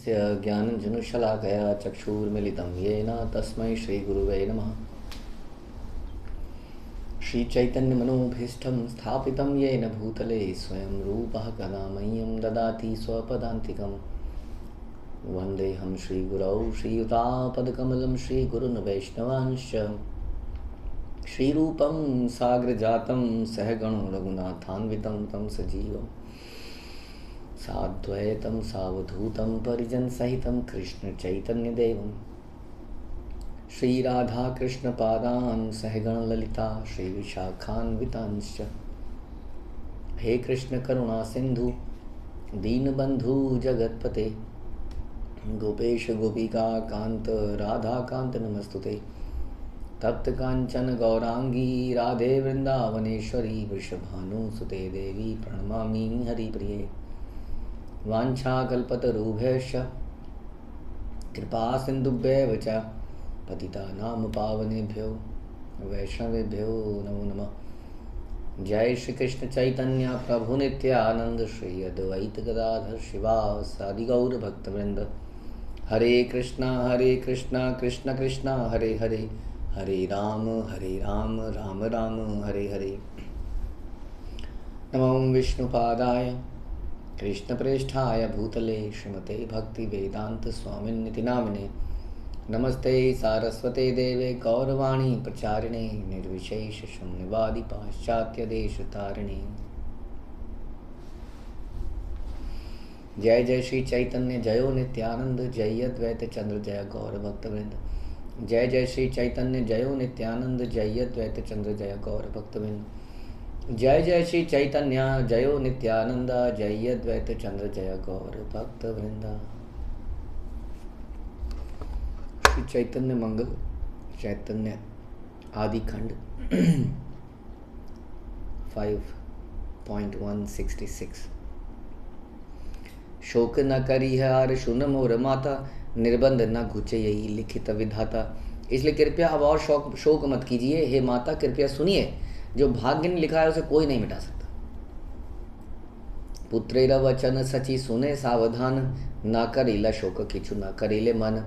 तस्य ज्ञानञ्जनशलाकया चक्षुर्मिलितं येन तस्मै श्रीगुरुवे नमः। श्रीचैतन्यमनोभीष्टं स्थापितं येन भूतले स्वयं रूपः कदा मह्यं ददाति स्वपदान्तिकं। वन्देऽहं श्रीगुरौ श्रीयुतापदकमलं श्रीगुरुन् वैष्णवांश्च। श्रीरूपं साग्रजातं सहगणो रघुनाथान्वितं तं सजीवं साद्वैतं सावधूतं परिजनसहितं कृष्णचैतन्यदेवं श्रीराधाकृष्णपादान् सहगणललिता श्रीविशाखान्वितांश्च। हे कृष्ण करुणा सिन्धु दीनबन्धु जगत्पते गोपेश गोपिका कान्त राधाकान्त नमस्तुते। तप्त कांचन गौरांगी राधे वृंदावनेश्वरी वृषभानुसुते देवी प्रणमामि हरिप्रिये। वाञ्छाकल्पतरुभ्यश्च कृपा सिन्धुभ्यैव च पतितानां पावनेभ्यो वैष्णवेभ्यो नमो नमः। जय श्री कृष्ण चैतन्य प्रभु नित्यानंद श्री अद्वैत गदाधर शिवासादि गौर भक्तवृंद। हरे कृष्णा कृष्ण कृष्णा हरे हरे, हरे राम राम राम हरे हरे। नमो विष्णुपादाय कृष्णप्रेष्ठाय भूतले श्रीमते भक्तिवेदांत स्वामिन्निति नामिने। नमस्ते सारस्वते देवे गौरवाणी प्रचारिणे निर्विशेष शून्यवादी पाश्चात्य देश तारिणे। जय जय श्री चैतन्य जयो नित्यानंद जय अद्वैत चंद्र जय गौर भक्तवृंद। जय जय श्री चैतन्य जयो नित्यानंद जय अद्वैत चंद्र जय गौर भक्तवृंद। जय जय श्री चैतन्य जयो नित्यानंद जय अद्वैत चंद्र जय गौर भक्तवृंद। श्री चैतन्य मंगल चैतन्य आदि खंड 5.166। शोक न करी हार सुन मोर माता निर्बंध न घुचे यही लिखित विधाता। इसलिए कृपया अब और शोक मत कीजिए। हे माता कृपया सुनिए, जो भाग्य ने लिखा है उसे कोई नहीं मिटा सकता। पुत्रेर वचन सची सुने सावधान ना करेला शोक किछु ना करेले मन।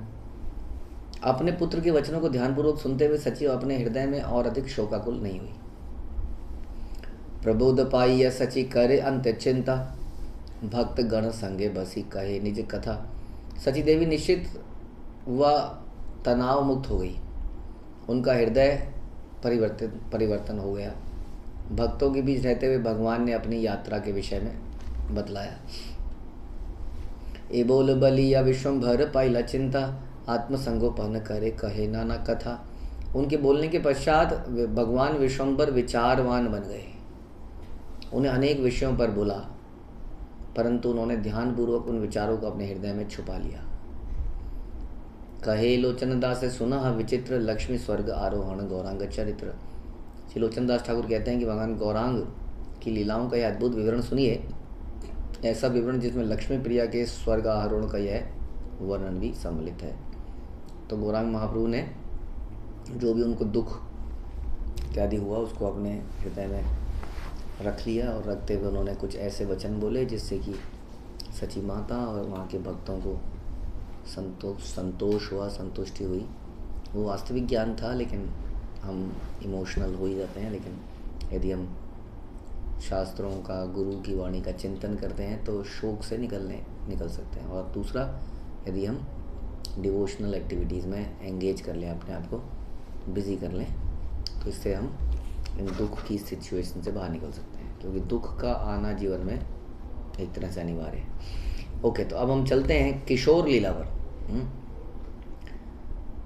अपने पुत्र के वचनों को ध्यानपूर्वक सुनते हुए सची अपने हृदय में और अधिक शोकाकुल नहीं हुई। प्रबोध पाई या सची करे अंत चिंता भक्त गण संगे बसी कहे निज कथा। सची देवी निश्चित व तनाव मुक्त हो गई। उनका हृदय परिवर्तन हो गया। भक्तों के बीच रहते हुए भगवान ने अपनी यात्रा के विषय में बतलाया। ए बोल बलिया विश्वम्भर पाइला चिंता आत्मसंगोपन करे कहे नाना कथा। उनके बोलने के पश्चात भगवान विश्वम्भर विचारवान बन गए। उन्हें अनेक विषयों पर बोला, परंतु उन्होंने ध्यानपूर्वक उन विचारों को अपने हृदय में छुपा लिया। कहे लोचनदास से सुना विचित्र लक्ष्मी स्वर्ग आरोहण गौरांग चरित्र। श्री लोचनदास ठाकुर कहते हैं कि भगवान गौरांग की लीलाओं का यह अद्भुत विवरण सुनिए। ऐसा विवरण जिसमें लक्ष्मी प्रिया के स्वर्ग आरोहण का यह वर्णन भी सम्मिलित है। तो गौरांग महाप्रभु ने जो भी उनको दुख इत्यादि हुआ उसको अपने हृदय में रख लिया, और रखते हुए उन्होंने कुछ ऐसे वचन बोले जिससे कि सची माता और वहाँ के भक्तों को संतोष हुआ, संतुष्टि हुई। वो वास्तविक ज्ञान था, लेकिन हम इमोशनल हो ही जाते हैं। लेकिन यदि हम शास्त्रों का, गुरु की वाणी का चिंतन करते हैं तो शोक से निकल सकते हैं। और दूसरा, यदि हम डिवोशनल एक्टिविटीज़ में एंगेज कर लें, अपने आप को बिज़ी कर लें, तो इससे हम इन दुख की सिचुएशन से बाहर निकल सकते हैं, क्योंकि दुख का आना जीवन में एक तरह से अनिवार्य है। ओके, तो अब हम चलते हैं किशोर लीला पर।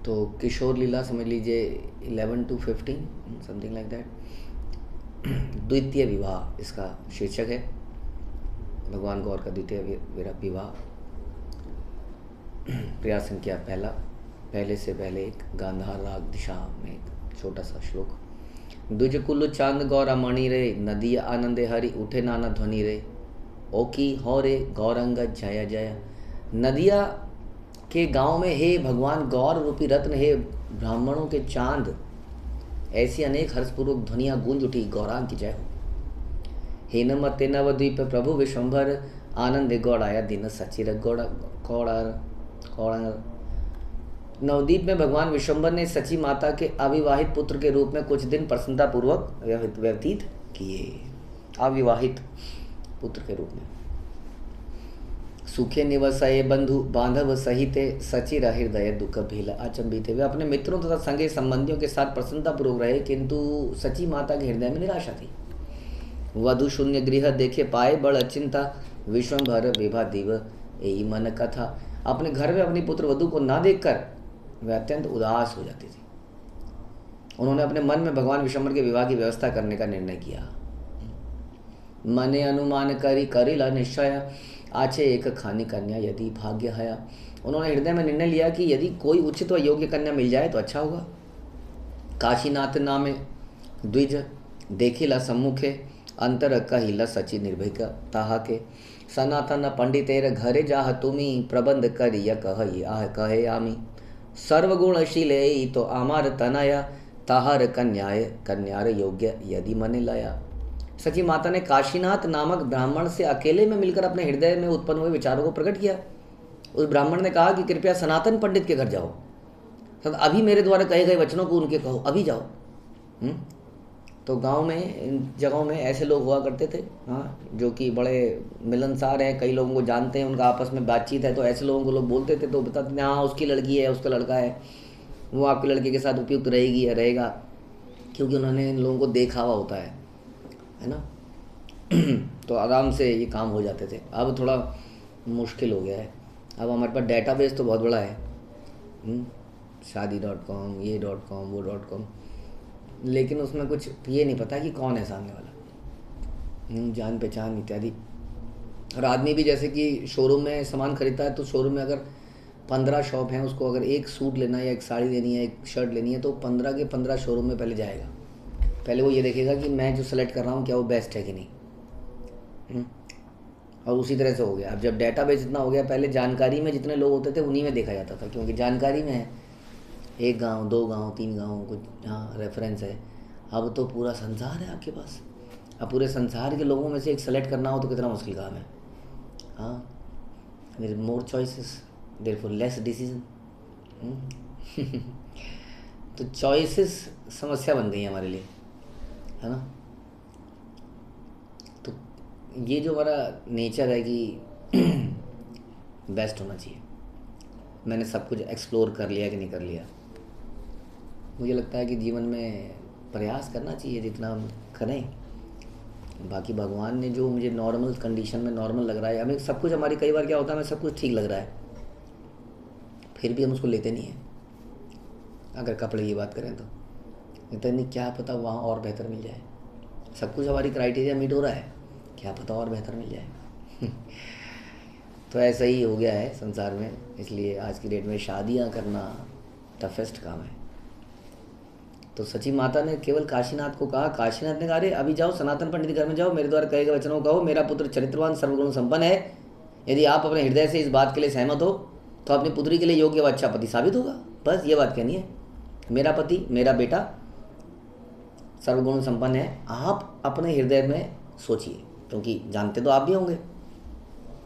तो किशोर लीला समझ लीजिए 11 to 15 समथिंग लाइक दैट। द्वितीय विवाह इसका शीर्षक है। भगवान गौर का द्वितीय विवाह। प्रयास संख्या पहले से पहले एक गांधार राग दिशा में एक छोटा सा श्लोक। द्विज कुल चांद गौरा मणि रे नदी आनंदे हरि उठे नाना ध्वनि रे ओकी हो रे गौरंग जय जय। नदिया के गांव में हे भगवान गौर रूपी रत्न, हे ब्राह्मणों के चांद, ऐसी अनेक हर्षपूर्वक ध्वनियाँ गूंज उठी, गौरांग की जय हो। हे नमते नवद्वीप प्रभु विश्वम्भर आनंद गौड़ाया दिन सचिर गौड़ा कौड़ा कौड़ा। नवदीप में भगवान विश्वम्भर ने सची माता के अविवाहित पुत्र के रूप में कुछ दिन प्रसन्नतापूर्वक व्यतीत किए। अविवाहित पुत्र के रूप में सुखे निवसये बंधु बांधव सहित सचिर हृदय दुख भीला अचंबित। वे अपने मित्रों तथा संगे संबंधियों के साथ प्रसन्नतापूर्वक रहे, किंतु सची माता के हृदय में निराशा थी। वधु शून्य गृह देखे पाए बड़ चिंता विश्वम्भर विभा दिव यही मन कथा। अपने घर में अपनी पुत्र वधु को ना देखकर वे अत्यंत उदास हो जाती थी। उन्होंने अपने मन में भगवान विश्वम्भर के विवाह की व्यवस्था करने का निर्णय किया। मने अनुमान करिला निश्चय आचे एक खानी कन्या यदि भाग्य हया। उन्होंने हृदय में निर्णय लिया कि यदि कोई उचित व योग्य कन्या मिल जाए तो अच्छा होगा। काशीनाथ नामे द्विज देखिला सम्मुखे अंतर कहिला सची निर्भय ताहा के। सनातन पंडितेर घरे जाह तुमी प्रबंध करिय कहे आमी। सर्वगुणशीले तो आमार तनया ताहार कन्यार योग्य यदि मने लया। सची माता ने काशीनाथ नामक ब्राह्मण से अकेले में मिलकर अपने हृदय में उत्पन्न हुए विचारों को प्रकट किया। उस ब्राह्मण ने कहा कि कृपया सनातन पंडित के घर जाओ, अभी मेरे द्वारा कहे गए वचनों को उनके कहो, अभी जाओ। तो गांव में इन जगहों में ऐसे लोग हुआ करते थे, हाँ, जो कि बड़े मिलनसार हैं, कई लोगों को जानते हैं, उनका आपस में बातचीत है, तो ऐसे लोगों को लोग बोलते थे तो बताते थे हाँ उसकी लड़की है, उसका लड़का है, वो आपके लड़के के साथ उपयुक्त रहेगी या रहेगा, क्योंकि उन्होंने इन लोगों को देखा हुआ होता है ना। तो आराम से ये काम हो जाते थे। अब थोड़ा मुश्किल हो गया है। अब हमारे पास डेटाबेस तो बहुत बड़ा है, शादी.com, ये .com, वो .com, लेकिन उसमें कुछ ये नहीं पता कि कौन है सामने वाला, जान पहचान इत्यादि। और आदमी भी जैसे कि शोरूम में सामान खरीदता है, तो शोरूम में अगर 15 शॉप हैं, उसको अगर एक सूट लेना है या एक साड़ी लेनी है, एक शर्ट लेनी है, तो 15 के 15 शोरूम में पहले जाएगा। पहले वो ये देखेगा कि मैं जो सेलेक्ट कर रहा हूँ क्या वो बेस्ट है कि नहीं। और उसी तरह से हो गया। अब जब डेटाबेस इतना हो गया, पहले जानकारी में जितने लोग होते थे उन्हीं में देखा जाता था, क्योंकि जानकारी में है 1 गांव, 2 गांव, 3 गांव कुछ, हाँ रेफरेंस है। अब तो पूरा संसार है आपके पास। अब पूरे संसार के लोगों में से एक सेलेक्ट करना हो तो कितना मुश्किल काम है। हाँ, there is more choices, therefore less decision. तो चॉइसेस समस्या बन गई है हमारे लिए, है ना। तो ये जो हमारा नेचर है कि बेस्ट होना चाहिए, मैंने सब कुछ एक्सप्लोर कर लिया कि नहीं कर लिया। मुझे लगता है कि जीवन में प्रयास करना चाहिए जितना हम करें। बाकी भगवान ने जो मुझे नॉर्मल कंडीशन में नॉर्मल लग रहा है, हमें सब कुछ, हमारी कई बार क्या होता है, हमें सब कुछ ठीक लग रहा है, फिर भी हम उसको लेते नहीं हैं। अगर कपड़े की बात करें तो इतना नहीं, क्या पता वहाँ और बेहतर मिल जाए। सब कुछ हमारी क्राइटेरिया मीट हो रहा है, क्या पता और बेहतर मिल जाए। तो ऐसा ही हो गया है संसार में। इसलिए आज की डेट में शादियाँ करना टफेस्ट काम है। तो सची माता ने केवल काशीनाथ को कहा, काशीनाथ ने कहा अरे अभी जाओ सनातन पंडित के घर में जाओ, मेरे द्वारा कहे गए वचनों को कहो, मेरा पुत्र चरित्रवान सर्वगुण संपन्न है। यदि आप अपने हृदय से इस बात के लिए सहमत हो तो अपनी पुत्री के लिए योग्य व अच्छा पति साबित होगा। बस ये बात कहनी है, मेरा पति, मेरा बेटा सर्वगुण संपन्न है। आप अपने हृदय में सोचिए, क्योंकि जानते तो आप भी होंगे,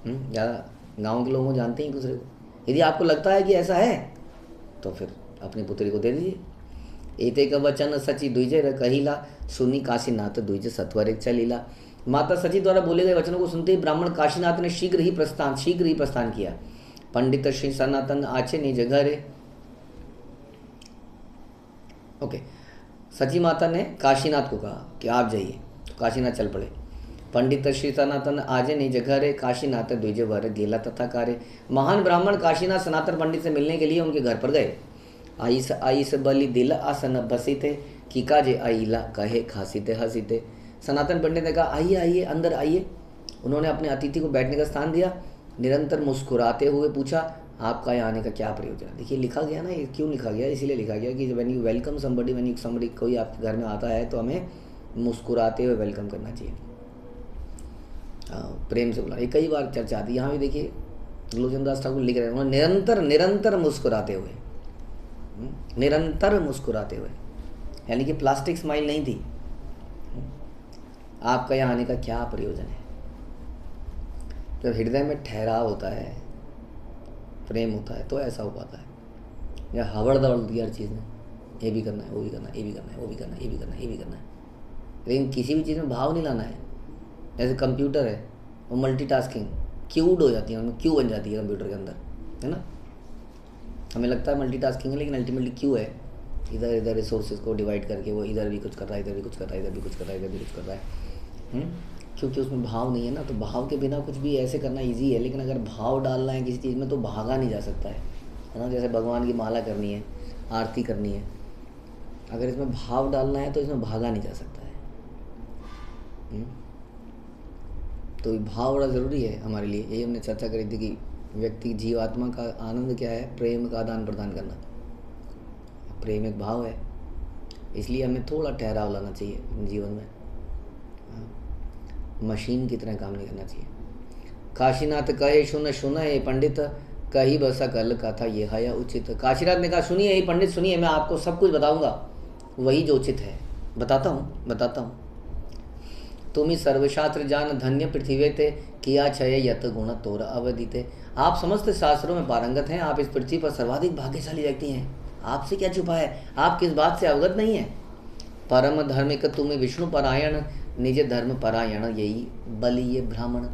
ज़्यादा गाँव के लोगों को जानते ही एक दूसरे को। यदि आपको लगता है कि ऐसा है तो फिर अपनी पुत्री को दे दीजिए। एतेक वचन सची द्विज कहिला सुनी काशीनाथ द्विज सत्वर चलीला। माता सची द्वारा बोले गए वचनों को सुनते ही ब्राह्मण काशीनाथ ने शीघ्र ही प्रस्थान किया। पंडित श्री सनातन आचे निज घरे। ओके, सची माता ने काशीनाथ को कहा कि आप जाइए, तो काशीनाथ चल पड़े। पंडित श्री सनातन आजे निज घरे काशीनाथ द्विज वर गेला तथा कारे। महान ब्राह्मण काशीनाथ सनातन पंडित से मिलने के लिए उनके घर पर गए। आईस बलि दिल आसन बसीते की काजे आईला कहे खासीते हसीते। सनातन पंडित ने कहा आइए आइए अंदर आइए। उन्होंने अपने अतिथि को बैठने का स्थान दिया। निरंतर मुस्कुराते हुए पूछा आपका यहाँ आने का क्या प्रयोजन है। देखिए लिखा गया ना, ये क्यों लिखा गया, इसीलिए लिखा गया कि व्हेन यू वेलकम समबडी, कोई आपके घर में आता है तो हमें मुस्कुराते हुए वेलकम करना चाहिए, प्रेम से बुला। ये कई बार चर्चा आती है, यहाँ भी देखिए लोचन दास ठाकुर लिख रहे हैं, उन्होंने निरंतर मुस्कुराते हुए, निरंतर मुस्कुराते हुए, यानी कि प्लास्टिक स्माइल नहीं थी। आपका यहाँ आने का क्या प्रयोजन है। जब हृदय में ठहराव होता है, प्रेम होता है, तो ऐसा हो पाता है। या हवड़ दवड़ होती है हर चीज़ में, ये भी करना है, वो भी करना है, ये भी करना है, वो भी करना है, ये भी करना है, ये भी करना है, लेकिन किसी भी चीज़ में भाव नहीं लाना है। जैसे कंप्यूटर है, वो मल्टीटास्किंग क्यूड हो जाती है, उनमें क्यू बन जाती है कंप्यूटर के अंदर, है ना। हमें लगता है मल्टीटास्किंग है, लेकिन अल्टीमेटली क्यू है। इधर इधर रिसोर्सेज को डिवाइड करके वो इधर भी कुछ कर रहा है, इधर भी कुछ कर रहा है, इधर भी कुछ कर रहा है, इधर भी कुछ कर रहा है। क्योंकि उसमें भाव नहीं है ना। तो भाव के बिना कुछ भी ऐसे करना इजी है, लेकिन अगर भाव डालना है किसी चीज़ में तो भागा नहीं जा सकता है ना। जैसे भगवान की माला करनी है, आरती करनी है, अगर इसमें भाव डालना है तो इसमें भागा नहीं जा सकता है। तो भाव बड़ा ज़रूरी है हमारे लिए। यही हमने चर्चा करी थी कि व्यक्ति जीवात्मा का आनंद क्या है, प्रेम का आदान प्रदान करना। प्रेम एक भाव है, इसलिए हमें थोड़ा ठहराव लाना चाहिए जीवन में। मशीन की तरह काम नहीं करना चाहिए। काशीनाथ कहे सुन सुन ये पंडित, कही बसा कल कथा ये है उचित। काशीनाथ ने कहा सुनिए ये पंडित सुनिए, मैं आपको सब कुछ बताऊंगा, वही जो उचित है बताता हूँ। तुम ही सर्वशास्त्र जान, धन्य पृथ्वी ते, किया क्षय यत गुण तोर अवदिते। आप समस्त शास्त्रों में पारंगत हैं, आप इस पृथ्वी पर सर्वाधिक भाग्यशाली व्यक्ति हैं। आपसे क्या छुपा है, आप किस बात से अवगत नहीं है। परम धार्मिक तुम्हें विष्णु परायण, निज धर्म परायण यही बलिये ब्राह्मण।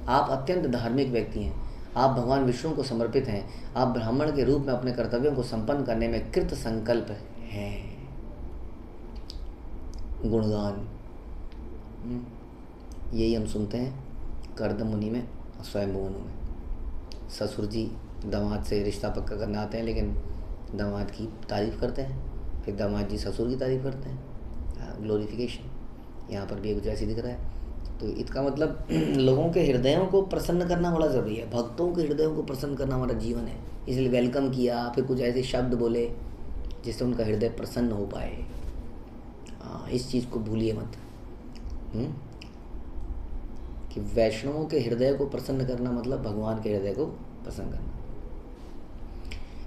आप अत्यंत धार्मिक व्यक्ति हैं, आप भगवान विष्णु को समर्पित हैं, आप ब्राह्मण के रूप में अपने कर्तव्यों को संपन्न करने में कृत संकल्प हैं। गुणगान यही हम सुनते हैं कर्दम मुनि में, स्वयंभू मनु में। ससुर जी दामाद से रिश्ता पक्का करने आते हैं, लेकिन दामाद की तारीफ़ करते हैं, फिर दामाद जी ससुर की तारीफ़ करते हैं। ग्लोरिफिकेशन यहाँ पर भी कुछ ऐसी दिख रहा है। तो इसका मतलब लोगों के हृदयों को प्रसन्न करना बड़ा ज़रूरी है। भक्तों के हृदयों को प्रसन्न करना हमारा जीवन है। इसलिए वेलकम किया, फिर कुछ ऐसे शब्द बोले जिससे उनका हृदय प्रसन्न हो पाए। इस चीज़ को भूलिए मत कि वैष्णवों के हृदय को प्रसन्न करना मतलब भगवान के हृदय को प्रसन्न करना।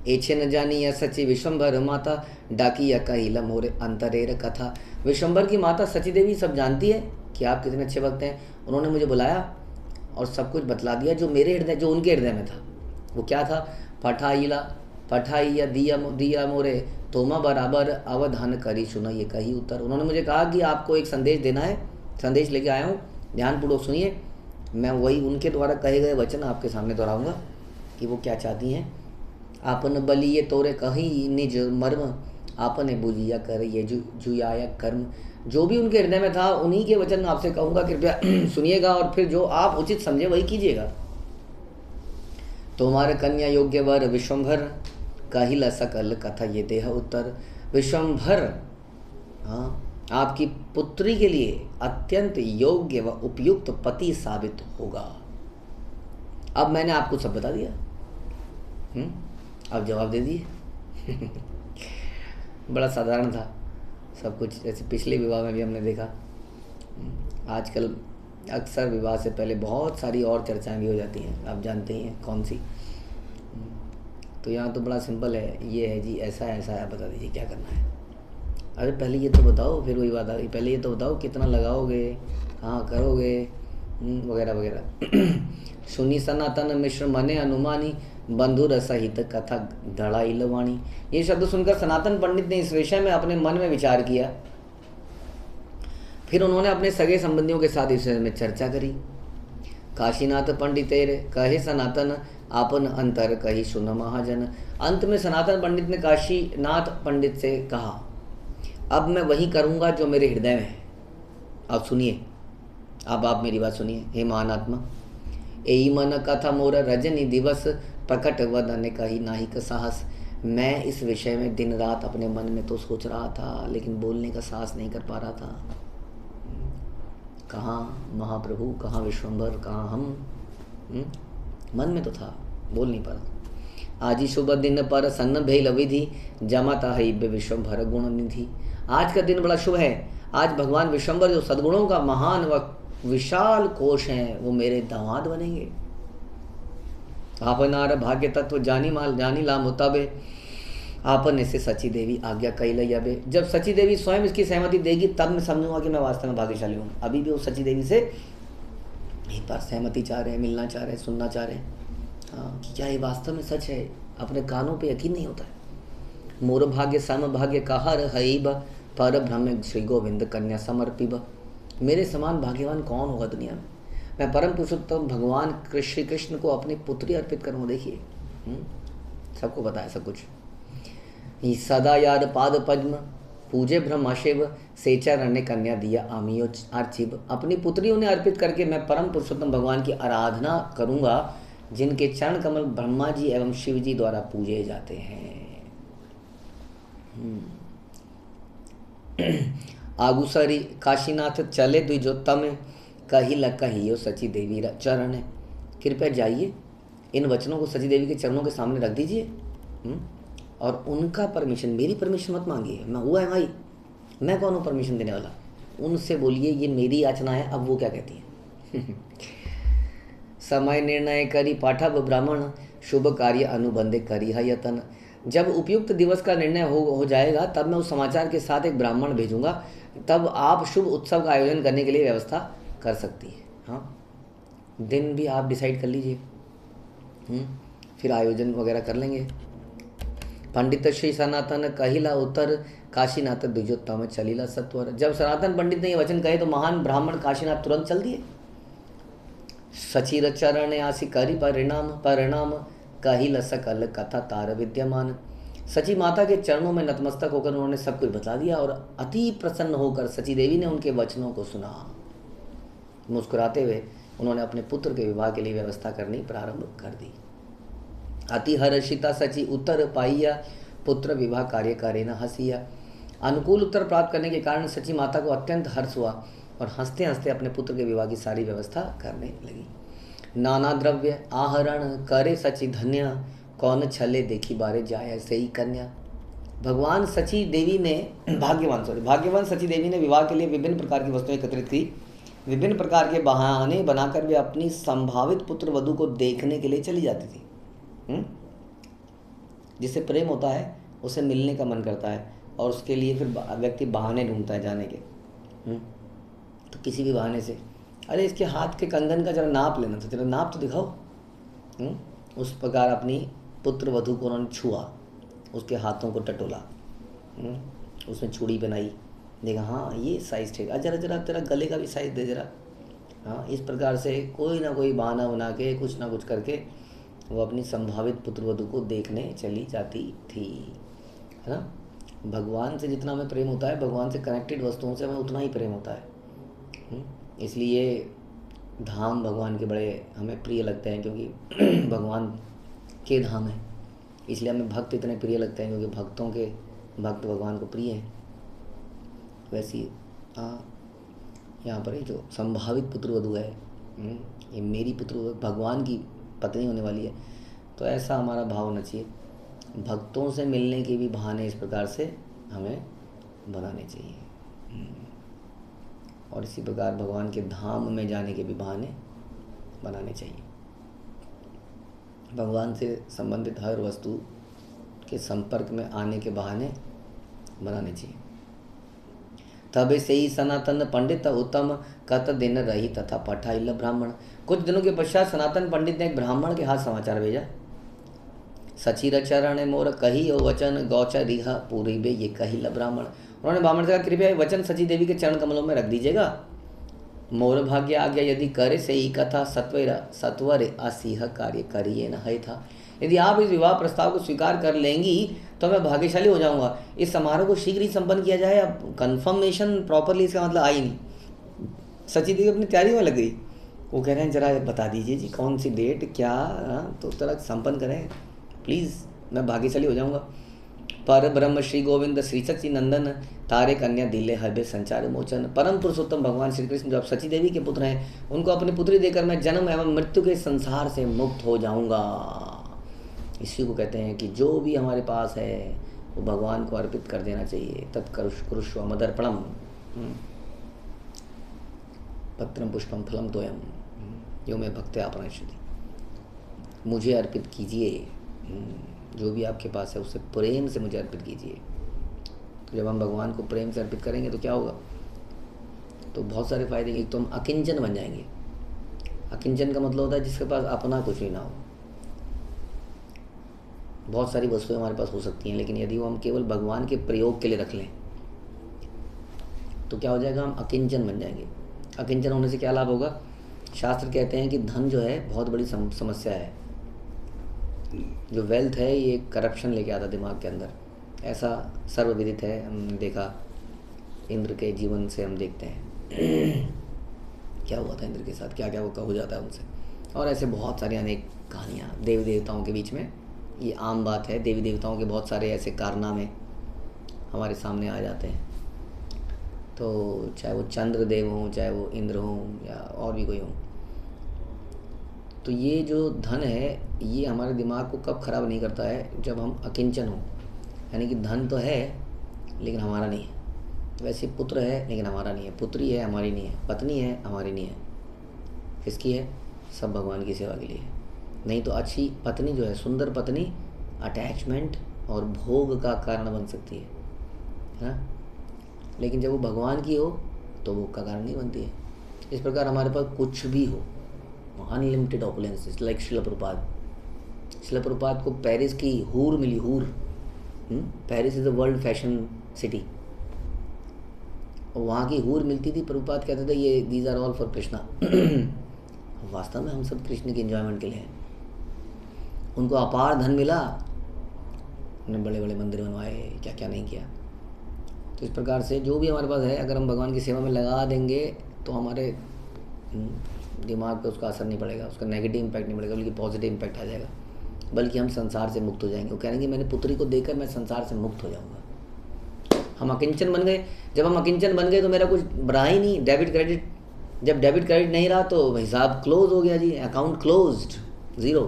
एछे न जानी या सची विश्वम्भर माता, डाकी या कहिला मोरे अंतरेर कथा। विश्वम्भर की माता सची देवी सब जानती है कि आप कितने अच्छे भक्त हैं। उन्होंने मुझे बुलाया और सब कुछ बतला दिया जो मेरे हृदय, जो उनके हृदय में था। वो क्या था? पठाई या दिया मोरे तोमा बराबर अवधान करी सुना ये कही उत्तर। उन्होंने मुझे कहा कि आपको एक संदेश देना है, संदेश लेके आया हूँ, ध्यानपूर्वक सुनिए। मैं वही उनके द्वारा कहे गए वचन आपके सामने दोहराऊंगा कि वो क्या चाहती हैं। आपन बलिए तोरे कही निज मर्म, आपने बुझिया कर ये जुयाया कर्म। जो भी उनके हृदय में था उन्हीं के वचन आपसे कहूँगा, कृपया सुनिएगा और फिर जो आप उचित समझे वही कीजिएगा। तुम्हारे कन्या योग्य वर विश्वम्भर, कहिला सकल कथा ये देह उत्तर। विश्वम्भर आपकी पुत्री के लिए अत्यंत योग्य व उपयुक्त पति साबित होगा। अब मैंने आपको सब बता दिया, अब जवाब दे दिए। बड़ा साधारण था सब कुछ। जैसे पिछले विवाह में भी हमने देखा, आजकल अक्सर विवाह से पहले बहुत सारी और चर्चाएं भी हो जाती हैं, आप जानते ही हैं कौन सी। तो यहाँ तो बड़ा सिंपल है, ये है जी, ऐसा है, बता दीजिए क्या करना है। अरे पहले ये तो बताओ, फिर वही बात आ गई, पहले ये तो बताओ कितना लगाओगे, कहाँ करोगे, वगैरह वगैरह। सुनी सनातन मिश्र मने अनुमानी, बंधु रसहित कथा धड़ाई लवाणी। ये शब्द सुनकर सनातन पंडित ने इस विषय में अपने मन में विचार किया। फिर उन्होंने अपने सगे संबंधियों के साथ इस विषय में चर्चा करी। काशीनाथ पंडितेर कहे सनातन, आपन अंतर कही सुन महाजन। अंत में सनातन पंडित ने काशीनाथ पंडित से कहा, अब मैं वही करूँगा जो मेरे हृदय में है। अब सुनिए, अब आप मेरी बात सुनिए। हे महानात्मा, यही मन कथा मोर रजनी दिवस, प्रकट वदन कही नाहि का साहस। मैं इस विषय में दिन रात अपने मन में तो सोच रहा था, लेकिन बोलने का साहस नहीं कर पा रहा था। कहाँ महाप्रभु, कहाँ विश्वम्भर, कहाँ हम, मन में तो था, बोल नहीं पा रहा। आज ही शुभ दिन पर सन्न भेल विधि, जमाता है विश्वम्भर गुण निधि। आज का दिन बड़ा शुभ है। आज भगवान विश्वम्भर जो सद्गुणों का महान व विशाल कोश हैं, वो मेरे दामाद बनेंगे। आपनार भाग्य तत्व जानी ला मुताबे, आपन से सची देवी आज्ञा कैलयबे। जब सची देवी स्वयं इसकी सहमति देगी तब मैं समझूंगा कि मैं वास्तव में भाग्यशाली हूँ। अभी भी उस सची देवी से एक बार सहमति चाह रहे हैं, मिलना चाह रहे हैं, सुनना चाह रहे हैं, हाँ, कि क्या ये वास्तव में सच है, अपने कानों पे यकीन नहीं होता है। मोर भाग्य सम भाग्य कहर हईब, पर ब्रह्म श्री गोविंद कन्या समर्पिब। मेरे समान भाग्यवान कौन होगा दुनिया में। मैं परम पुरुषोत्तम भगवान श्री कृष्ण को अपनी पुत्री अर्पित करूँ। देखिए सबको पता है सब कुछ। सदा याद पाद पद्म पूजे ब्रह्म शिव, सेचर ने कन्या दिया आमियो अर्चिब। अपनी पुत्री उन्हें अर्पित करके मैं परम पुरुषोत्तम भगवान की आराधना करूंगा, जिनके चरण कमल ब्रह्मा जी एवं शिव जी द्वारा पूजे जाते हैं। आगुसरी काशीनाथ चले द्विजोत्तम, कही ल कहियो सची देवी चरण। कृपया जाइए, इन वचनों को सची देवी के चरणों के सामने रख दीजिए और उनका परमिशन, मेरी परमिशन मत मांगिए। मैं हुआ है भाई, मैं कौन हूँ परमिशन देने वाला। उनसे बोलिए ये मेरी याचना है। अब वो क्या कहती है समय निर्णय करी पाठव ब्राह्मण, शुभ कार्य अनुबंधे करी है यतन। जब उपयुक्त दिवस का निर्णय हो जाएगा तब मैं उस समाचार के साथ एक ब्राह्मण भेजूंगा, तब आप शुभ उत्सव का आयोजन करने के लिए व्यवस्था कर सकती है। हाँ, दिन भी आप डिसाइड कर लीजिए, फिर आयोजन वगैरह कर लेंगे। पंडित श्री सनातन कहिला उत्तर, काशीनाथ द्विजोत्तम चलीला सत्वर। जब सनातन पंडित ने ये वचन कहे तो महान ब्राह्मण काशीनाथ तुरंत चल दिए। सचिर चरण आसी करी परिणाम परिणाम, कहिला सकल कथा तार विद्यमान। सची माता के चरणों में नतमस्तक होकर उन्होंने सब कुछ बता दिया और अति प्रसन्न होकर सची देवी ने उनके वचनों को सुना। मुस्कुराते हुए उन्होंने अपने पुत्र के विवाह के लिए व्यवस्था करनी प्रारंभ कर दी। अति हर्षिता सची उत्तर पाइया, पुत्र विवाह कार्य करे न हंसिया। अनुकूल उत्तर प्राप्त करने के कारण सची माता को अत्यंत हर्ष हुआ और हंसते हंसते अपने पुत्र के विवाह की सारी व्यवस्था करने लगी। नाना द्रव्य आहरण करे सची धन्य, कौन छले देखी बारे जाए सही कन्या। भगवान सची देवी ने भाग्यवान सची देवी ने विवाह के लिए विभिन्न प्रकार की वस्तुएं एकत्रित की। विभिन्न प्रकार के बहाने बनाकर वे अपनी संभावित पुत्र वधू को देखने के लिए चली जाती थी। जिससे प्रेम होता है उसे मिलने का मन करता है और उसके लिए फिर व्यक्ति बहाने ढूंढता है जाने के। तो किसी भी बहाने से, अरे इसके हाथ के कंगन का जरा नाप लेना था, जरा नाप तो दिखाओ। उस प्रकार अपनी पुत्र वधू को उन्होंने छुआ, उसके हाथों को टटोला, उसमें चूड़ी बनाई, देखा हाँ ये साइज़ ठीक है, जरा जरा तेरा गले का भी साइज़ दे जरा। हाँ, इस प्रकार से कोई ना कोई बहाना बना के कुछ ना कुछ करके वो अपनी संभावित पुत्र वधू को देखने चली जाती थी, है ना। भगवान से जितना हमें प्रेम होता है, भगवान से कनेक्टेड वस्तुओं से हमें उतना ही प्रेम होता है। इसलिए धाम भगवान के बड़े हमें प्रिय लगते हैं, क्योंकि भगवान के धाम है। इसलिए हमें भक्त इतने प्रिय लगते हैं क्योंकि भक्त भगवान को प्रिय हैं। वैसी यहाँ पर जो संभावित पुत्र वधू है, ये मेरी पुत्र भगवान की पत्नी होने वाली है, तो ऐसा हमारा भाव होना चाहिए। भक्तों से मिलने के भी बहाने इस प्रकार से हमें बनाने चाहिए और इसी प्रकार भगवान के धाम में जाने के भी बहाने बनाने चाहिए। भगवान से संबंधित हर वस्तु के संपर्क में आने के बहाने बनाने चाहिए। तबे से ही सनातन पंडित उत्तम कत दिन रही तथा पठाइल ब्राह्मण। कुछ दिनों के पश्चात सनातन पंडित ने एक ब्राह्मण के हाथ समाचार भेजा। सचिर चरण मोर कही ओ वचन, गौचर रिहा पूरी बे ये कहिल ब्राह्मण। उन्होंने ब्राह्मण से कहा कृपया वचन सची देवी के चरण कमलों में रख दीजिएगा। मोर भाग्य आज्ञा यदि करे से ही कथा सत्वरे असीह कार्य करिए न है था। यदि आप इस विवाह प्रस्ताव को स्वीकार कर लेंगी तो मैं भाग्यशाली हो जाऊंगा। इस समारोह को शीघ्र ही संपन्न किया जाए। अब कन्फर्मेशन प्रॉपरली इसका मतलब आई नहीं। सची देवी अपनी तैयारी में लग गई। वो कह रहे हैं जरा बता दीजिए जी कौन सी डेट क्या, तो उस तरह संपन्न करें प्लीज़, मैं भाग्यशाली हो जाऊंगा। पर ब्रह्म श्री गोविंद श्री सची नंदन, तारे कन्या दिले हबे संचार मोचन। परम पुरुषोत्तम भगवान श्री कृष्ण जो आप सची देवी के पुत्र हैं, उनको अपनी पुत्री देकर मैं जन्म एवं मृत्यु के संसार से मुक्त हो जाऊंगा। इसी को कहते हैं कि जो भी हमारे पास है वो भगवान को अर्पित कर देना चाहिए। तत्कुरुष्व मदर्पणम पत्रम पुष्पम फलम तोयम यो में भक्त्या अपनश्यति। मुझे अर्पित कीजिए, जो भी आपके पास है उससे प्रेम से मुझे अर्पित कीजिए। तो जब हम भगवान को प्रेम से अर्पित करेंगे तो क्या होगा, तो बहुत सारे फायदे। एक तो हम अकिंचन बन जाएंगे, अकिंचन का मतलब होता है जिसके पास अपना कुछ भी ना हो। बहुत सारी वस्तुएं हमारे पास हो सकती हैं, लेकिन यदि वो हम केवल भगवान के प्रयोग के लिए रख लें तो क्या हो जाएगा, हम अकिंचन बन जाएंगे। अकिंचन होने से क्या लाभ होगा? शास्त्र कहते हैं कि धन जो है बहुत बड़ी समस्या है। जो वेल्थ है ये करप्शन लेके आता दिमाग के अंदर, ऐसा सर्वविदित है। हमने देखा इंद्र के जीवन से, हम देखते हैं क्या हुआ था इंद्र के साथ, क्या क्या वो हो जाता है उनसे। और ऐसे बहुत सारी अनेक कहानियाँ देवी देवताओं के बीच में, ये आम बात है। देवी देवताओं के बहुत सारे ऐसे कारनामे हमारे सामने आ जाते हैं। तो चाहे वो चंद्रदेव हों, चाहे वो इंद्र हों, या और भी कोई हों, तो ये जो धन है ये हमारे दिमाग को कब खराब नहीं करता है? जब हम अकिंचन हों। यानी कि धन तो है लेकिन हमारा नहीं है। वैसे पुत्र है लेकिन हमारा नहीं है, पुत्री है हमारी नहीं है, पत्नी है हमारी नहीं है। किसकी है? सब भगवान की सेवा के लिए। नहीं तो अच्छी पत्नी जो है, सुंदर पत्नी, अटैचमेंट और भोग का कारण बन सकती है हाँ, लेकिन जब वो भगवान की हो तो भोग का कारण नहीं बनती है। इस प्रकार हमारे पास कुछ भी हो, अनलिमिटेड ऑपुलेंसेस, लाइक शिला प्रभुपाद को पेरिस की हूर मिली, हूर। Paris is the world fashion city, और वहाँ की हूर मिलती थी। प्रभुपाद कहते थे ये these are all for Krishna. वास्तव में हम सब कृष्ण के एंजॉयमेंट के लिए हैं। उनको अपार धन मिला, उन्होंने बड़े बड़े मंदिर बनवाए, क्या क्या नहीं किया। तो इस प्रकार से जो भी हमारे पास है, अगर हम भगवान की सेवा में लगा देंगे तो हमारे दिमाग पे उसका असर नहीं पड़ेगा, उसका नेगेटिव इम्पैक्ट नहीं पड़ेगा, बल्कि पॉजिटिव इम्पैक्ट आ जाएगा। बल्कि हम संसार से मुक्त हो जाएंगे। वो कहेंगे मैंने पुत्री को देकर मैं संसार से मुक्त हो जाऊँगा। हम अकिंचन बन गए। जब हम अकिंचन बन गए तो मेरा कुछ रहा ही नहीं, डेबिट क्रेडिट। जब डेबिट क्रेडिट नहीं रहा तो हिसाब क्लोज हो गया जी, अकाउंट क्लोज्ड, ज़ीरो।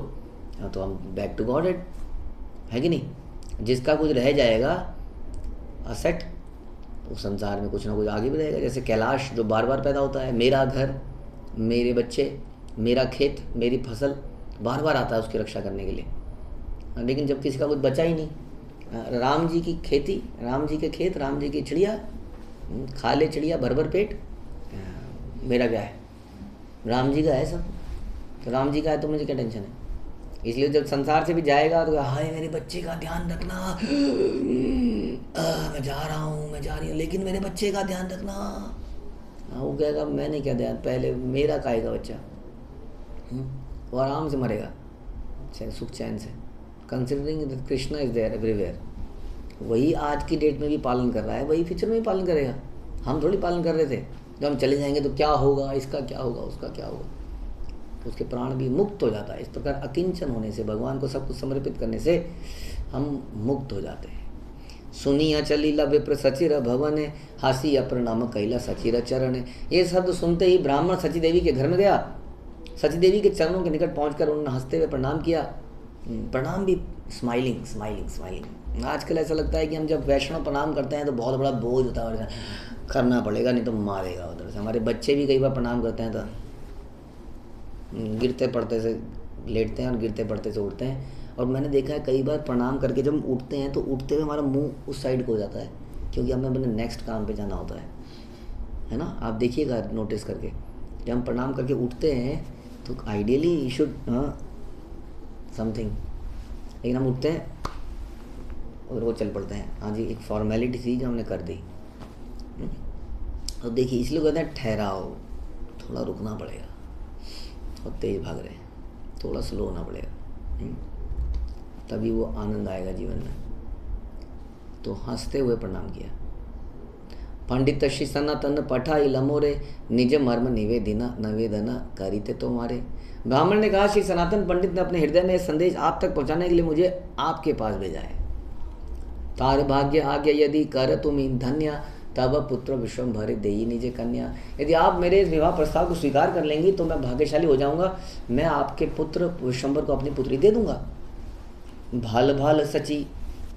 तो हम बैक टू गॉड है कि नहीं? जिसका कुछ रह जाएगा असेट, तो संसार में कुछ ना कुछ आगे भी रहेगा। जैसे कैलाश जो बार बार पैदा होता है, मेरा घर, मेरे बच्चे, मेरा खेत, मेरी फसल, बार बार आता है उसकी रक्षा करने के लिए। लेकिन जब किसी का कुछ बचा ही नहीं, राम जी की खेती, राम जी के खेत, राम जी की चिड़िया, खा ले चिड़िया भर भर पेट, मेरा क्या है? राम जी का है सब। तो राम जी का है तो मुझे क्या टेंशन है? इसलिए जब संसार से भी जाएगा तो हाय मेरे बच्चे का ध्यान रखना, मैं जा रहा हूँ, मैं जा रही हूँ, लेकिन मेरे बच्चे का ध्यान रखना। वो कहेगा मैंने क्या ध्यान, पहले मेरा खाएगा बच्चा। वो आराम से मरेगा सुख चैन से, considering Krishna is there everywhere. वही आज की डेट में भी पालन कर रहा है, वही फ्यूचर में भी पालन करेगा। हम थोड़ी पालन कर रहे थे। जब हम चले जाएंगे तो क्या होगा, इसका क्या होगा, उसका क्या होगा, तो उसके प्राण भी मुक्त हो जाता है। इस प्रकार अकिंचन होने से, भगवान को सब कुछ समर्पित करने से हम मुक्त हो जाते हैं। सुनिया चलीला विप्र सचिर भवन, हासी अप्रणाम कैला सचिर चरण। ये शब्द सुनते ही ब्राह्मण सची देवी के घर में गया। सची देवी के चरणों के निकट पहुंचकर उन्होंने हंसते हुए प्रणाम किया। प्रणाम भी स्माइलिंग स्माइलिंग स्माइलिंग। आजकल ऐसा लगता है कि हम जब वैष्णव प्रणाम करते हैं तो बहुत बड़ा बोझ होता है, करना पड़ेगा नहीं तो मारेगा उधर से। हमारे बच्चे भी कई बार प्रणाम करते हैं तो गिरते पड़ते से लेटते हैं और गिरते पड़ते से उठते हैं। और मैंने देखा है कई बार प्रणाम करके जब हम उठते हैं तो उठते हुए हमारा मुंह उस साइड को हो जाता है, क्योंकि हमें अपने नेक्स्ट काम पे जाना होता है ना। आप देखिएगा नोटिस करके, जब हम प्रणाम करके उठते हैं तो आइडियली यू शुड समथिंग, लेकिन हम उठते हैं और वो चल पड़ते हैं। हाँ जी, एक फॉर्मेलिटी थी जो हमने कर दी। तो देखिए इसलिए कहते हैं ठहराओ, थोड़ा रुकना पड़ेगा। और तेज भाग रहे हैं, थोड़ा स्लो होना पड़ेगा, तभी वो आनंद आएगा जीवन में। तो हंसते हुए प्रणाम किया। पंडित श्री सनातन पठाई लमोरे, निज मर्म निवेदना करीते तो मारे। ब्राह्मण ने कहा श्री सनातन पंडित ने अपने हृदय में संदेश आप तक पहुंचाने के लिए मुझे आपके पास भेजा है। तार भाग्य आज्ञा यदि कर तुम धन्य, तब पुत्र विश्वम्भर देई निजे कन्या। यदि आप मेरे इस विवाह प्रस्ताव को स्वीकार कर लेंगी तो मैं भाग्यशाली हो जाऊंगा, मैं आपके पुत्र विश्वम्भर को अपनी पुत्री दे दूंगा। भाल भाल सची,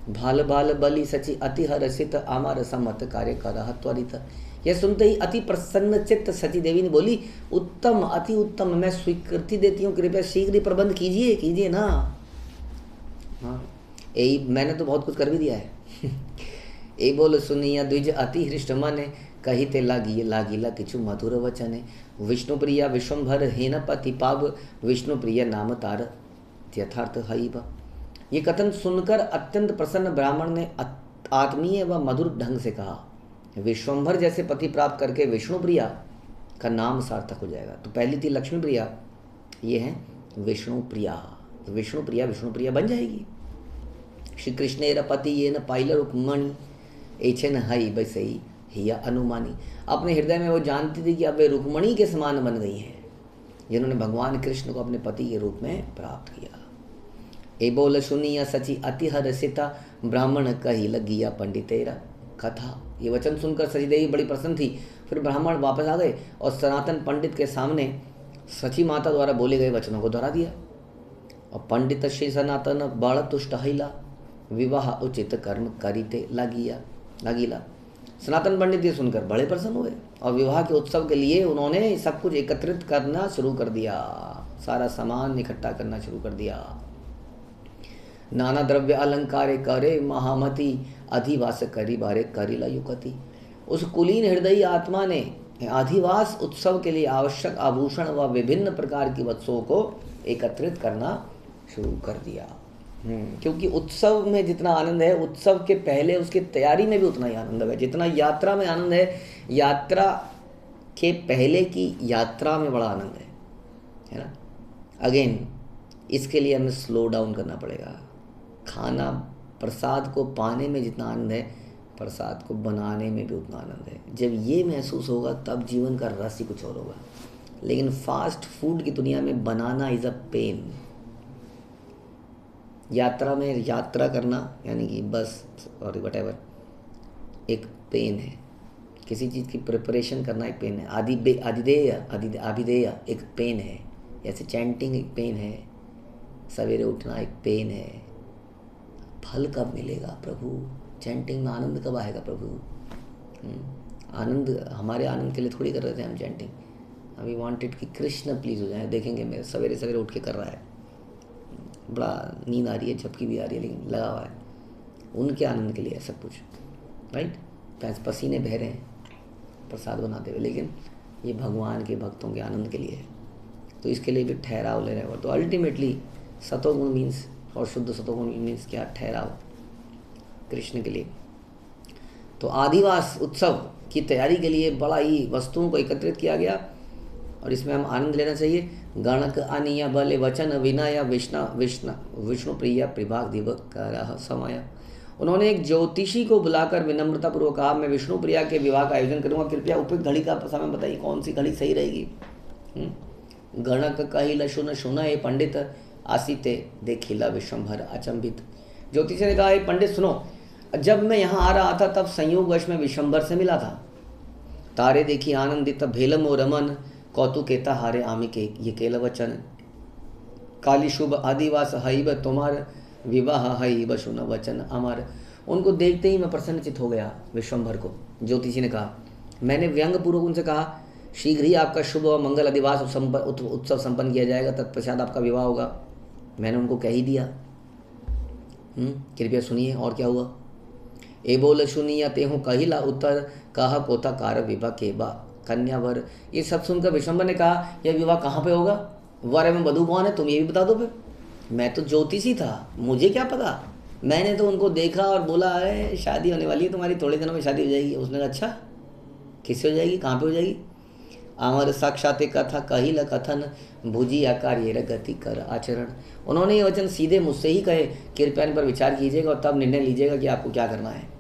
भाल भाल बलि सची, अति हर्षित आमार सम्मत कार्य करह त्वरित। यह सुनते ही अति प्रसन्न चित्त सची देवी ने बोली, उत्तम, अति उत्तम, मैं स्वीकृति देती हूँ, कृपया शीघ्र ही प्रबंध कीजिए, कीजिए ना। हाँ, यही मैंने तो बहुत कुछ कर भी दिया है। ए बोल सुनिया द्विज अति हृष्ट मन, कहिते लागिला किछु मधुर वचने। विष्णु प्रिया विश्वम्भर हेन पति पाव, विष्णु प्रिय नाम तार यथार्थ हईब। ये कथन सुनकर अत्यंत प्रसन्न ब्राह्मण ने आत्मीय व मधुर ढंग से कहा, विश्वम्भर जैसे पति प्राप्त करके विष्णु प्रिया का नाम सार्थक हो जाएगा। तो पहली थी लक्ष्मी प्रिया, ये है विष्णु प्रिया। तो विष्णु प्रिया बन जाएगी। श्री कृष्ण पति ये न पाइल रुक्मणी, एछे न हई बसई हिया अनुमानी। अपने हृदय में वो जानती थी कि अब वे रुक्मणी के समान बन गई हैं, जिन्होंने भगवान कृष्ण को अपने पति के रूप में प्राप्त किया। ए बोल सुनिया सची अति हर्षिता, ब्राह्मण कही लगिया पंडितेरा कथा। ये वचन सुनकर सची देवी बड़ी प्रसन्न थी। फिर ब्राह्मण वापस आ गए और सनातन पंडित के सामने सची माता द्वारा बोले गए वचनों को दोहरा दिया। और पंडित श्री सनातन बड़ तुष्ट हिला, विवाह उचित कर्म करीते लागिला। सनातन पंडित ये सुनकर बड़े प्रसन्न हुए और विवाह के उत्सव के लिए उन्होंने सब कुछ एकत्रित करना शुरू कर दिया, सारा सामान इकट्ठा करना शुरू कर दिया। नाना द्रव्य अलंकारे करे महामति, अधिवास करी बारे करिला युकति। उस कुलीन हृदयी आत्मा ने अधिवास उत्सव के लिए आवश्यक आभूषण व विभिन्न प्रकार की वस्तुओं को एकत्रित करना शुरू कर दिया। क्योंकि उत्सव में जितना आनंद है, उत्सव के पहले उसकी तैयारी में भी उतना ही आनंद है। जितना यात्रा में आनंद है, यात्रा के पहले की यात्रा में बड़ा आनंद है ना। अगेन इसके लिए हमें स्लो डाउन करना पड़ेगा। खाना प्रसाद को पाने में जितना आनंद है, प्रसाद को बनाने में भी उतना आनंद है। जब ये महसूस होगा तब जीवन का रस ही कुछ और होगा। लेकिन फास्ट फूड की दुनिया में बनाना इज़ अ पेन। यात्रा में यात्रा करना यानी कि बस और वटेवर एक पेन है। किसी चीज़ की प्रिपरेशन करना एक पेन है। आभिधेय एक पेन है। जैसे चैंटिंग एक पेन है, सवेरे उठना एक पेन है। फल कब मिलेगा प्रभु? चैंटिंग में आनंद कब आएगा प्रभु? आनंद हमारे आनंद के लिए थोड़ी कर रहे थे हम चैंटिंग। अभी वांटेड कि कृष्ण प्लीज़ हो जाए। देखेंगे मेरे सवेरे सवेरे उठ के कर रहा है, बड़ा नींद आ रही है, झपकी भी आ रही है, लेकिन लगा हुआ है। उनके आनंद के लिए है सब कुछ, राइट। पसीने बह रहे हैं प्रसाद बनाते हुए, लेकिन ये भगवान के भक्तों के आनंद के लिए है। तो इसके लिए भी ठहराव ले रहे हो। तो अल्टीमेटली सतोगुण मीन्स, और शुद्ध सतोगुण मीन्स क्या? ठहराव कृष्ण के लिए। तो आदिवास उत्सव की तैयारी के लिए बड़ा ही वस्तुओं को एकत्रित किया गया और इसमें हम आनंद लेना चाहिए। गणक अनिया बले वचन विनय विष्णु प्रिया प्रभाग दिवकर समय। उन्होंने एक ज्योतिषी को बुलाकर विनम्रतापूर्वक कहा, मैं विष्णु प्रिया के विवाह का आयोजन करूँगा, कृपया उपयुक्त घड़ी का समय बताइए, कौन सी घड़ी सही रहेगी। गणक कहिला सुन सुनय पंडित, आसीते देखिला विश्वम्भर अचंभित। ज्योतिषी ने कहा, हे पंडित सुनो, जब मैं यहाँ आ रहा था तब संयोगवश में विश्वम्भर से मिला था। तारे देखी आनंदित भेलम और रमन, कौतुकेता हारे आमी के ये केल वचन। काली शुभ आदिवास हईब तुम्हार, विवाह हईब सुन वचन अमर। उनको देखते ही मैं प्रसन्नचित हो गया विश्वम्भर को। ज्योतिषी ने कहा, मैंने व्यंग पूर्वक उनसे कहा, शीघ्र ही आपका शुभ और मंगल अधिवास उत्सव संपन्न किया जाएगा, तत्पश्चात आपका विवाह होगा। मैंने उनको कह ही दिया। कृपया सुनिए और क्या हुआ। ए बोल सुनिया ते हूँ कहिला उत्तर, कहा कोता कार विवाह के बा कन्यावर। ये सब सुनकर विश्वम्भर ने कहा, यह विवाह कहाँ पे होगा, वर एवं वधू कौन है, तुम ये भी बता दो। फिर मैं तो ज्योतिषी था, मुझे क्या पता। मैंने तो उनको देखा और बोला, है शादी होने वाली है तुम्हारी, थोड़े दिनों में शादी हो जाएगी। उसने कहा, अच्छा किससे हो जाएगी, कहाँ पे हो जाएगी। अमर साक्षात कथा कहिल कथन, भुजी आकार ये गति कर आचरण। उन्होंने ये वचन सीधे मुझसे ही कहे, कृपया इन पर विचार कीजिएगा और तब निर्णय लीजिएगा कि आपको क्या करना है।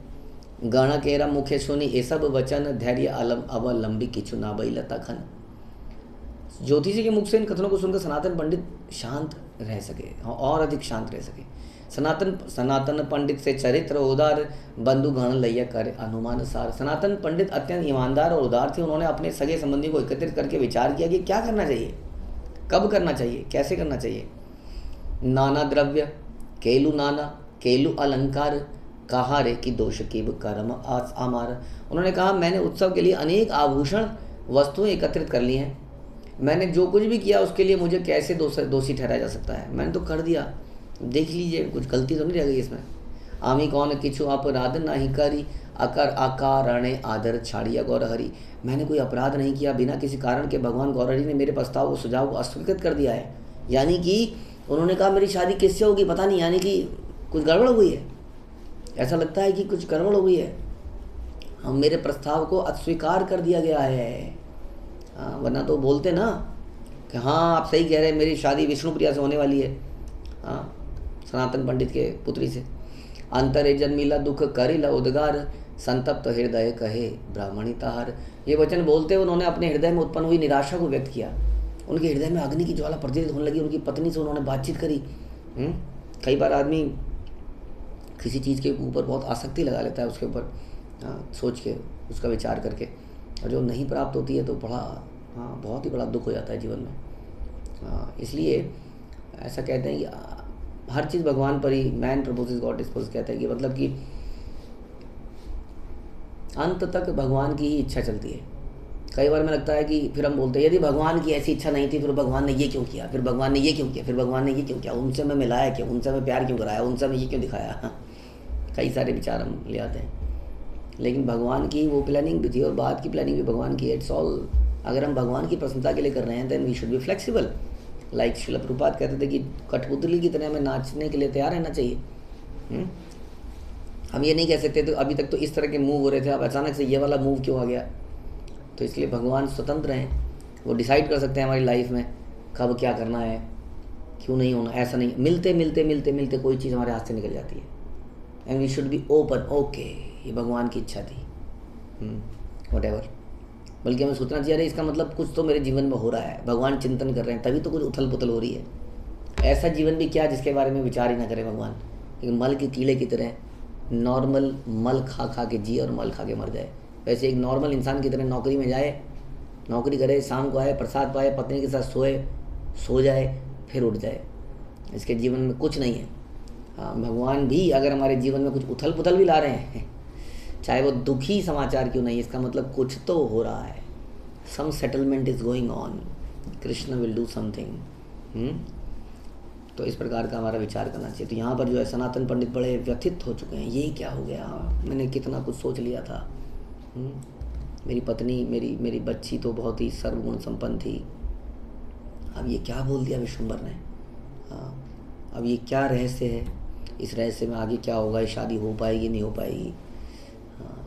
गण केरा मुखे सुनी ये सब वचन, धैर्य अवलंबी किचु ना बैल तखन। ज्योतिषी के मुख से इन कथनों को सुनकर सनातन पंडित शांत रह सके और अधिक शांत रह सके। सनातन पंडित से चरित्र उदार, बंधु गण लैया करे अनुमान सार। सनातन पंडित अत्यंत ईमानदार और उदार थे। उन्होंने अपने सगे संबंधी को एकत्रित करके विचार किया कि क्या करना चाहिए, कब करना चाहिए, कैसे करना चाहिए। नाना द्रव्य केलु अलंकार, कहा रे कि दोष की कर्म आमार। उन्होंने कहा, मैंने उत्सव के लिए अनेक आभूषण वस्तुएं एकत्रित कर ली हैं। मैंने जो कुछ भी किया उसके लिए मुझे कैसे दोषी ठहराया जा सकता है। मैंने तो कर दिया, देख लीजिए कुछ गलती तो नहीं रह गई इसमें। आमी कौन किछु अपराध नहीं करी, अकर अकारणे आदर छाड़िया गौरहरि। मैंने कोई अपराध नहीं किया, बिना किसी कारण के भगवान गौरहरि ने मेरे प्रस्ताव को, सुझाव को अस्वीकृत कर दिया है। यानी कि उन्होंने कहा मेरी शादी किससे होगी पता नहीं, यानी कि कुछ गड़बड़ हो गई है, ऐसा लगता है कि कुछ गड़बड़ हो गई है, हम मेरे प्रस्ताव को अस्वीकार कर दिया गया है। वरना तो बोलते ना कि हाँ आप सही कह रहे हैं, मेरी शादी विष्णुप्रिया से होने वाली है, हाँ सनातन पंडित के पुत्री से। अंतरे जन्मीला दुख करिला उद्गार, संतप्त हृदय कहे ब्राह्मणी ताहार। ये वचन बोलते हुए उन्होंने अपने हृदय में उत्पन्न हुई निराशा को व्यक्त किया। उनके हृदय में अग्नि की ज्वाला प्रज्वलित होने लगी। उनकी पत्नी से उन्होंने बातचीत करी। कई बार आदमी किसी चीज़ के ऊपर बहुत आसक्ति लगा लेता है, उसके ऊपर सोच के, उसका विचार करके, और जो नहीं प्राप्त होती है तो बड़ा बहुत ही बड़ा दुख हो जाता है जीवन में। इसलिए ऐसा कहते हैं कि हर चीज़ भगवान पर ही, मैन प्रपोजेस गॉड डिस्पोज, कहते हैं कि मतलब कि अंत तक भगवान की ही इच्छा चलती है। कई बार में लगता है कि फिर हम बोलते हैं यदि भगवान की ऐसी इच्छा नहीं थी, फिर भगवान ने ये क्यों किया, फिर भगवान ने ये क्यों किया, फिर भगवान ने ये क्यों किया, उनसे मैं मिलाया क्यों, उनसे मैं प्यार क्यों कराया, उनसे मैं ये क्यों दिखाया। कई सारे विचार हम ले आते हैं, लेकिन भगवान की वो प्लानिंग भी थी और बाद की प्लानिंग भी भगवान की। इट्स ऑल, अगर हम भगवान की प्रसन्नता के लिए कर रहे हैं then we should be flexible. Like Srila Prabhupada कहते थे कि कठपुतली की तरह हमें नाचने के लिए तैयार रहना चाहिए। हम ये नहीं कह सकते तो अभी तक तो इस तरह के मूव हो रहे थे, अब अचानक से ये वाला मूव क्यों आ गया। तो इसलिए भगवान स्वतंत्र हैं, वो डिसाइड कर सकते हैं हमारी लाइफ में कब क्या करना है, क्यों नहीं होना। ऐसा नहीं, मिलते मिलते मिलते मिलते कोई चीज़ हमारे हाथ से निकल जाती है। And we should be open, okay ये भगवान की इच्छा थी, व्हाटएवर। बल्कि हमें सोचना चाहिए अरे इसका मतलब कुछ तो मेरे जीवन में हो रहा है, भगवान चिंतन कर रहे हैं, तभी तो कुछ उथल पुथल हो रही है। ऐसा जीवन भी क्या जिसके बारे में विचार ही ना करें भगवान। एक मल के कीड़े की तरह नॉर्मल मल खा खा के जिए और मल खा के मर जाए, वैसे एक नॉर्मल इंसान की तरह नौकरी में जाए, नौकरी करे, शाम को आए, प्रसाद पाए, पत्नी के साथ सोए, सो जाए, फिर उठ जाए। इसके जीवन में कुछ नहीं है। हाँ, भगवान भी अगर हमारे जीवन में कुछ उथल पुथल भी ला रहे हैं, चाहे वो दुखी समाचार क्यों नहीं, इसका मतलब कुछ तो हो रहा है। Some settlement is going on, Krishna will do something. तो इस प्रकार का हमारा विचार करना चाहिए। तो यहाँ पर जो है सनातन पंडित बड़े व्यथित हो चुके हैं, ये क्या हो गया, मैंने कितना कुछ सोच लिया था। मेरी पत्नी, मेरी बच्ची तो बहुत ही सर्वगुण संपन्न थी, अब ये क्या बोल दिया विश्वम्भर ने। अब ये क्या रहस्य है, इस रहस्य में आगे क्या होगा, ये शादी हो पाएगी नहीं हो पाएगी,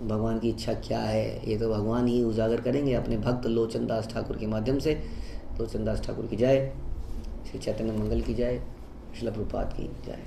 भगवान की इच्छा क्या है, ये तो भगवान ही उजागर करेंगे अपने भक्त लोचन दास ठाकुर के माध्यम से। लोचन दास ठाकुर की जय, श्री चैतन्य मंगल की जय, श्रील प्रभुपाद की जय।